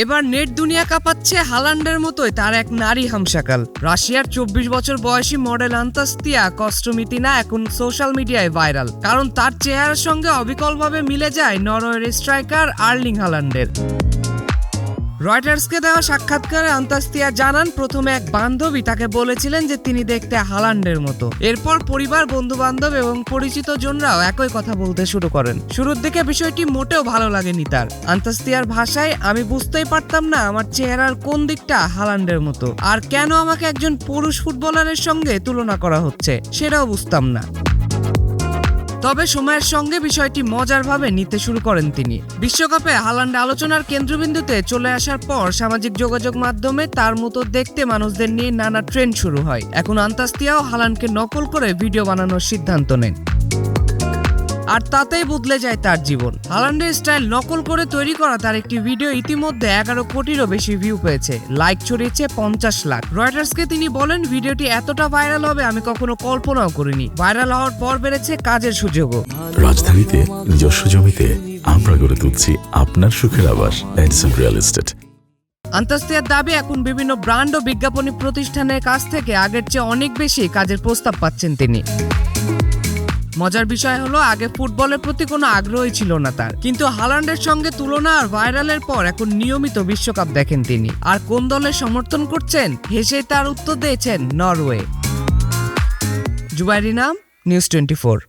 এবার নেট দুনিয়া কাঁপাচ্ছে হালান্ডের মতোই তার এক নারী হামশাকাল। রাশিয়ার 24 বছর বয়সী মডেল আন্তাস্তিয়া কস্টোমিতিনা এখন সোশ্যাল মিডিয়ায় ভাইরাল, কারণ তার চেহারার সঙ্গে অবিকলভাবে মিলে যায় নরওয়ের স্ট্রাইকার আর্লিং হালান্ডের। রয়টার্সকে দেওয়া সাক্ষাৎকারে আন্তাস্তিয়া জানান, প্রথমে এক বান্ধবী তাকে বলেছিলেন যে তিনি দেখতে হালান্ডের মতো। এরপর পরিবার, বন্ধু বান্ধব এবং পরিচিত জনরাও একই কথা বলতে শুরু করেন। শুরুর দিকে বিষয়টি মোটেও ভালো লাগেনি তার। আন্তাস্তিয়ার ভাষায়, আমি বুঝতেই পারতাম না আমার চেহারার কোন দিকটা হালান্ডের মতো, আর কেন আমাকে একজন পুরুষ ফুটবলারের সঙ্গে তুলনা করা হচ্ছে সেটাও বুঝতাম না। তবে সময়ের সঙ্গে বিষয়টি মজারভাবে নিতে শুরু করেন তিনি। বিশ্বকাপে হালান্ড আলোচনার কেন্দ্রবিন্দুতে চলে আসার পর সামাজিক যোগাযোগ মাধ্যমে তার মতো দেখতে মানুষদের নিয়ে নানা ট্রেন্ড শুরু হয়। এখন আন্তাস্তিয়াও হালান্ডকে নকল করে ভিডিও বানানোর সিদ্ধান্ত নেন, আর তাতেই বদলে যায় তার জীবন। হালান্ডের স্টাইল নকল করে তৈরি করা তার একটি ভিডিও ইতিমধ্যে 11 কোটিরও বেশি ভিউ পেয়েছে, লাইক ছড়িয়েছে 50 লাখ। রয়টার্সকে তিনি বলেন, ভিডিওটি এতটা ভাইরাল হবে আমি কখনো কল্পনাও করিনি। ভাইরাল হওয়ার পর বেড়েছে কাজের সুযোগও। রাজধানীতে নিজস্ব জমিতে আমরা গড়ে তুলছি আপনার সুখের আবাস এডিসন রিয়েল এস্টেট। আন্তাস্তিয়ার দাবি, এখন বিভিন্ন ব্র্যান্ড ও বিজ্ঞাপনী প্রতিষ্ঠানের কাছ থেকে আগের চেয়ে অনেক বেশি কাজের প্রস্তাব পাচ্ছেন তিনি। মজার বিষয় হলো, আগে ফুটবলের প্রতি কোনো আগ্রহই ছিল না তার, কিন্তু হালান্ডের সঙ্গে তুলনা আর ভাইরালের পর এখন নিয়মিত বিশ্বকাপ দেখেন তিনি। আর কোন দলের সমর্থন করছেন হেসেই তার উত্তর দিয়েছেন নরওয়ে। জুবাইরি নাম, নিউজ 24।